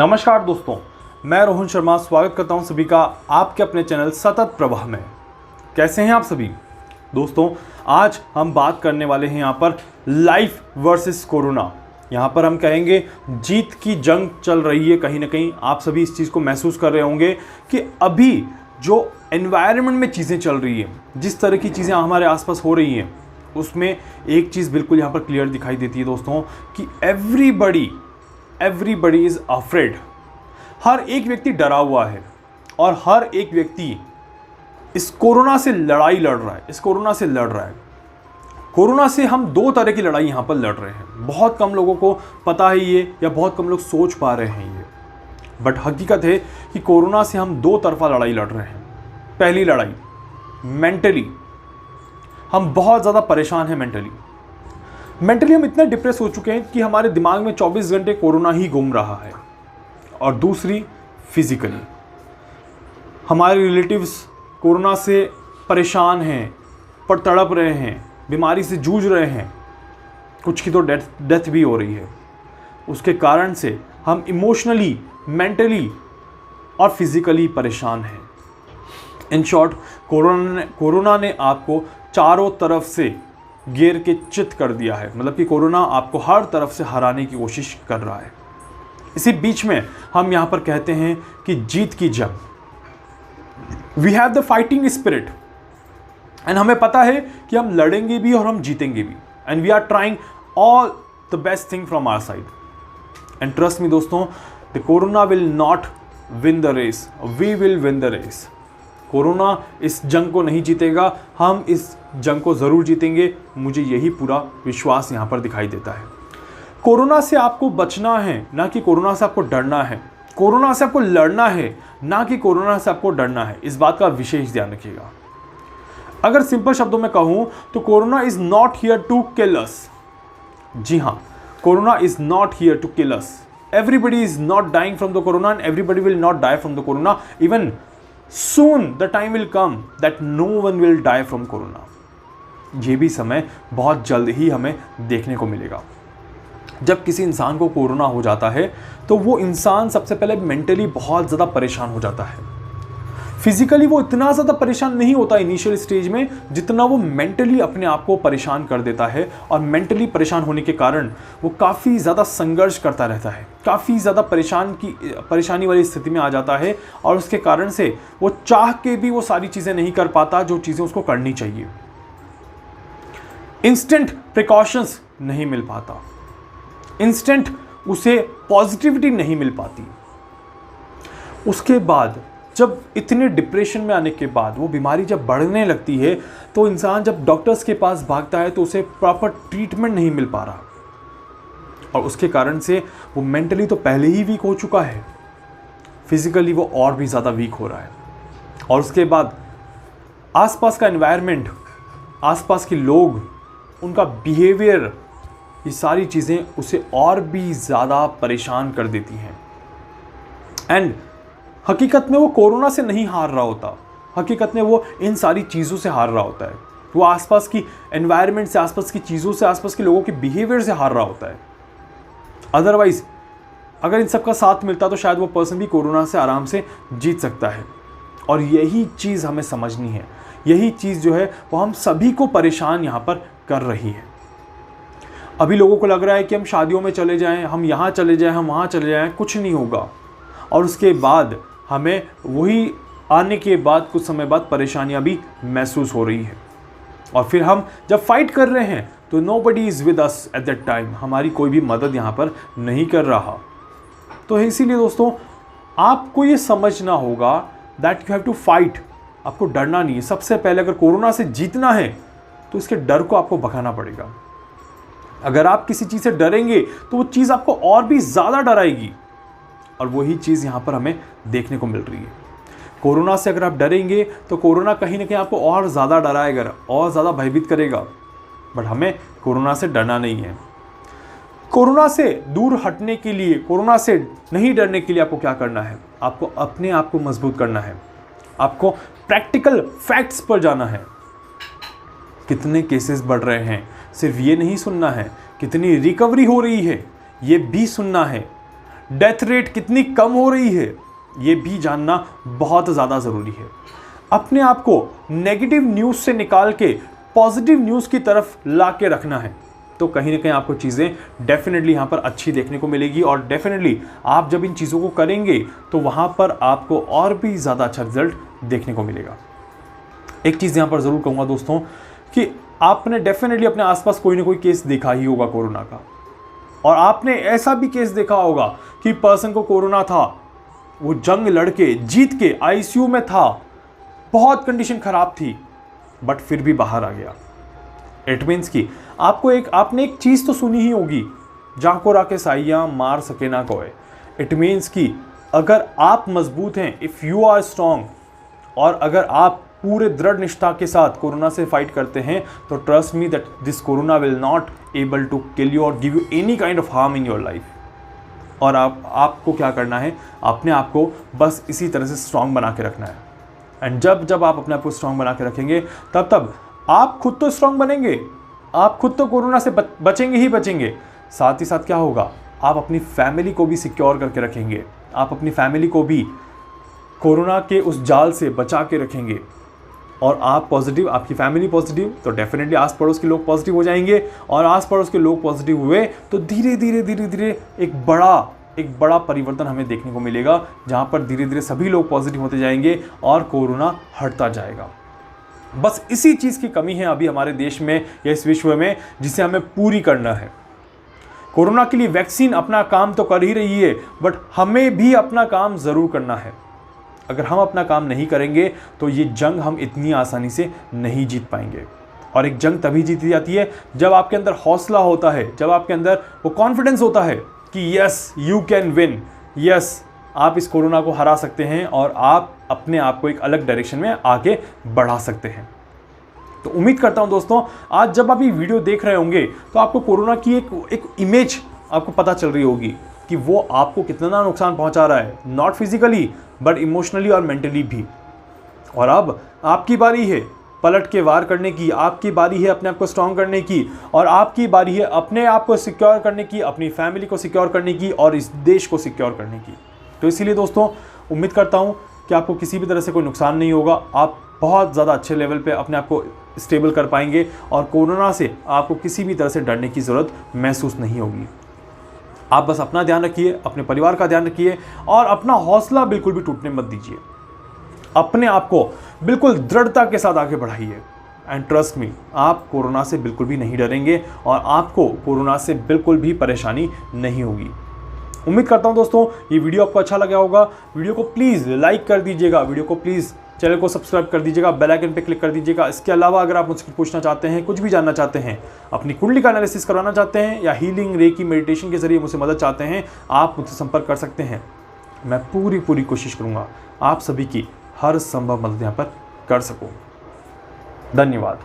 नमस्कार दोस्तों, मैं रोहन शर्मा स्वागत करता हूं सभी का आपके अपने चैनल सतत प्रवाह में। कैसे हैं आप सभी दोस्तों? आज हम बात करने वाले हैं यहाँ पर लाइफ वर्सेस कोरोना। यहाँ पर हम कहेंगे जीत की जंग चल रही है। कहीं ना कहीं आप सभी इस चीज़ को महसूस कर रहे होंगे कि अभी जो एनवायरनमेंट में चीज़ें चल रही है, जिस तरह की चीज़ें हमारे आसपास हो रही हैं, उसमें एक चीज़ बिल्कुल यहाँ पर क्लियर दिखाई देती है दोस्तों कि एवरीबडी इज़ अफ्रेड। हर एक व्यक्ति डरा हुआ है और हर एक व्यक्ति इस कोरोना से लड़ाई लड़ रहा है, कोरोना से हम दो तरह की लड़ाई यहाँ पर लड़ रहे हैं। बहुत कम लोगों को पता है ये, या बहुत कम लोग सोच पा रहे हैं ये, बट हकीकत है कि कोरोना से हम दो तरफा लड़ाई लड़ रहे हैं। पहली लड़ाई मेंटली, हम बहुत ज़्यादा परेशान हैं। मेंटली हम इतने डिप्रेस हो चुके हैं कि हमारे दिमाग में 24 घंटे कोरोना ही घूम रहा है। और दूसरी फिजिकली, हमारे रिलेटिव्स कोरोना से परेशान हैं, पर तड़प रहे हैं, बीमारी से जूझ रहे हैं, कुछ की तो डेथ भी हो रही है। उसके कारण से हम इमोशनली, मेंटली और फिजिकली परेशान हैं। इन शॉर्ट, कोरोना ने आपको चारों तरफ से घेर के चित कर दिया है। मतलब कि कोरोना आपको हर तरफ से हराने की कोशिश कर रहा है। इसी बीच में हम यहाँ पर कहते हैं कि जीत की जंग, we have the fighting spirit, and हमें पता है कि हम लड़ेंगे भी और हम जीतेंगे भी, and we are trying all the best thing from our side. And trust me दोस्तों, the corona will not win the race, we will win the race. Corona इस जंग को नहीं जीतेगा, हम इस जंग को ज़रूर जीतेंगे। मुझे यही पूरा विश्वास यहाँ पर दिखाई देता है। कोरोना से आपको बचना है, ना कि कोरोना से आपको डरना है। कोरोना से आपको लड़ना है, ना कि कोरोना से आपको डरना है। इस बात का विशेष ध्यान रखिएगा। अगर सिंपल शब्दों में कहूँ तो corona is not here to kill us. जी हाँ, corona is not here to kill us. Everybody is not dying from the corona and everybody will not die from the corona. Even soon the time will come that no one will die from corona। ये भी समय बहुत जल्द ही हमें देखने को मिलेगा। जब किसी इंसान को कोरोना हो जाता है तो वो इंसान सबसे पहले मेंटली बहुत ज़्यादा परेशान हो जाता है। फिजिकली वो इतना ज़्यादा परेशान नहीं होता इनिशियल स्टेज में, जितना वो मेंटली अपने आप को परेशान कर देता है। और मेंटली परेशान होने के कारण वो काफ़ी ज़्यादा संघर्ष करता रहता है, काफ़ी ज़्यादा परेशानी वाली स्थिति में आ जाता है। और उसके कारण से वो चाह के भी वो सारी चीज़ें नहीं कर पाता जो चीज़ें उसको करनी चाहिए। इंस्टेंट प्रिकॉशंस नहीं मिल पाता, इंस्टेंट उसे पॉजिटिविटी नहीं मिल पाती। उसके बाद जब इतने डिप्रेशन में आने के बाद वो बीमारी जब बढ़ने लगती है, तो इंसान जब डॉक्टर्स के पास भागता है तो उसे प्रॉपर ट्रीटमेंट नहीं मिल पा रहा। और उसके कारण से वो मेंटली तो पहले ही वीक हो चुका है, फिजिकली वो और भी ज़्यादा वीक हो रहा है। और उसके बाद आसपास का एनवायरनमेंट, आसपास के लोग, उनका बिहेवियर, ये सारी चीज़ें उसे और भी ज़्यादा परेशान कर देती हैं। एंड हकीकत में वो कोरोना से नहीं हार रहा होता, हकीकत में वो इन सारी चीज़ों से हार रहा होता है। वो आसपास की एनवायरनमेंट से, आसपास की चीज़ों से, आसपास के लोगों के बिहेवियर से हार रहा होता है। अदरवाइज अगर इन सब का साथ मिलता तो शायद वो पर्सन भी कोरोना से आराम से जीत सकता है। और यही चीज़ हमें समझनी है, यही चीज़ जो है वो हम सभी को परेशान यहाँ पर कर रही है। अभी लोगों को लग रहा है कि हम शादियों में चले जाएं, हम यहाँ चले जाएं, हम वहाँ चले जाएं, कुछ नहीं होगा। और उसके बाद हमें वही आने के बाद कुछ समय बाद परेशानियां भी महसूस हो रही है। और फिर हम जब फाइट कर रहे हैं तो nobody is with us at that time, हमारी कोई भी मदद यहाँ पर नहीं कर रहा। तो इसीलिए दोस्तों, आपको ये समझना होगा that you have to fight. आपको डरना नहीं है। सबसे पहले अगर कोरोना से जीतना है तो इसके डर को आपको भगाना पड़ेगा। अगर आप किसी चीज़ से डरेंगे तो वो चीज़ आपको और भी ज़्यादा डराएगी। और वही चीज़ यहाँ पर हमें देखने को मिल रही है। कोरोना से अगर आप डरेंगे तो कोरोना कहीं ना कहीं आपको और ज़्यादा डराएगा, और ज़्यादा भयभीत करेगा। बट हमें कोरोना से डरना नहीं है। कोरोना से दूर हटने के लिए, कोरोना से नहीं डरने के लिए आपको क्या करना है? आपको अपने आप को मजबूत करना है। आपको प्रैक्टिकल फैक्ट्स पर जाना है। कितने केसेस बढ़ रहे हैं, सिर्फ ये नहीं सुनना है, कितनी रिकवरी हो रही है ये भी सुनना है। डेथ रेट कितनी कम हो रही है, ये भी जानना बहुत ज़्यादा ज़रूरी है। अपने आप को नेगेटिव न्यूज़ से निकाल के पॉजिटिव न्यूज़ की तरफ ला के रखना है, तो कहीं ना कहीं आपको चीज़ें डेफिनेटली यहाँ पर अच्छी देखने को मिलेगी। और डेफिनेटली आप जब इन चीज़ों को करेंगे तो वहाँ पर आपको और भी ज़्यादा अच्छा रिजल्ट देखने को मिलेगा। एक चीज़ यहाँ पर ज़रूर कहूँगा दोस्तों कि आपने डेफिनेटली अपने आसपास कोई ना कोई केस देखा ही होगा कोरोना का, और आपने ऐसा भी केस देखा होगा कि पर्सन को कोरोना था, वो जंग लड़के जीत के आईसीयू में था, बहुत कंडीशन खराब थी, बट फिर भी बाहर आ गया। इट मीन्स कि आपने एक चीज़ तो सुनी ही होगी, जाको राके साइयाँ मार सके ना कोई। इट मीन्स कि अगर आप मजबूत हैं, इफ़ यू आर स्ट्रॉन्ग, और अगर आप पूरे दृढ़ निष्ठा के साथ कोरोना से फाइट करते हैं, तो trust me that this corona will not able to kill you और give you any kind of harm in your life. और आपको क्या करना है, अपने आप को बस इसी तरह से स्ट्रांग बना के रखना है। एंड जब आप अपने आप को स्ट्रांग बना के रखेंगे, तब आप खुद तो स्ट्रांग बनेंगे, आप खुद तो कोरोना से बचेंगे ही बचेंगे। साथ ही साथ क्या होगा, आप अपनी फैमिली को भी सिक्योर करके रखेंगे, आप अपनी फैमिली को भी कोरोना के उस जाल से बचा के रखेंगे। और आप पॉजिटिव, आपकी फैमिली पॉजिटिव, तो डेफिनेटली आस पड़ोस के लोग पॉजिटिव हो जाएंगे, और आस पड़ोस के लोग पॉजिटिव हुए तो धीरे धीरे एक बड़ा परिवर्तन हमें देखने को मिलेगा, जहां पर धीरे धीरे सभी लोग पॉजिटिव होते जाएंगे और कोरोना हटता जाएगा। बस इसी चीज़ की कमी है अभी हमारे देश में या इस विश्व में, जिसे हमें पूरी करना है। कोरोना के लिए वैक्सीन अपना काम तो कर ही रही है, बट हमें भी अपना काम ज़रूर करना है। अगर हम अपना काम नहीं करेंगे तो ये जंग हम इतनी आसानी से नहीं जीत पाएंगे। और एक जंग तभी जीती जाती है जब आपके अंदर हौसला होता है, जब आपके अंदर वो कॉन्फिडेंस होता है कि yes you can win, yes आप इस कोरोना को हरा सकते हैं और आप अपने आप को एक अलग डायरेक्शन में आगे बढ़ा सकते हैं। तो उम्मीद करता हूं दोस्तों, आज जब आप ये वीडियो देख रहे होंगे तो आपको कोरोना की एक इमेज आपको पता चल रही होगी कि वो आपको कितना नुकसान पहुंचा रहा है, नॉट फिजिकली बट इमोशनली और मेंटली भी। और अब आपकी बारी है पलट के वार करने की, आपकी बारी है अपने आप को स्ट्रांग करने की, और आपकी बारी है अपने आप को सिक्योर करने की, अपनी फैमिली को सिक्योर करने की और इस देश को सिक्योर करने की। तो इसीलिए दोस्तों उम्मीद करता हूँ कि आपको किसी भी तरह से कोई नुकसान नहीं होगा, आप बहुत ज़्यादा अच्छे लेवल पे अपने आप को स्टेबल कर पाएंगे और कोरोना से आपको किसी भी तरह से डरने की ज़रूरत महसूस नहीं होगी। आप बस अपना ध्यान रखिए, अपने परिवार का ध्यान रखिए और अपना हौसला बिल्कुल भी टूटने मत दीजिए। अपने आप को बिल्कुल दृढ़ता के साथ आगे बढ़ाइए एंड ट्रस्ट मी, आप कोरोना से बिल्कुल भी नहीं डरेंगे और आपको कोरोना से बिल्कुल भी परेशानी नहीं होगी। उम्मीद करता हूं दोस्तों ये वीडियो आपको अच्छा लगा होगा। वीडियो को प्लीज़ लाइक कर दीजिएगा, वीडियो को प्लीज़ चैनल को सब्सक्राइब कर दीजिएगा, बेल आइकन पे क्लिक कर दीजिएगा। इसके अलावा अगर आप मुझसे कुछ पूछना चाहते हैं, कुछ भी जानना चाहते हैं, अपनी कुंडली का एनालिसिस करवाना चाहते हैं या हीलिंग रेकी मेडिटेशन के जरिए मुझसे मदद चाहते हैं, आप मुझसे संपर्क कर सकते हैं। मैं पूरी कोशिश करूँगा आप सभी की हर संभव मदद यहाँ पर कर सकूँ। धन्यवाद।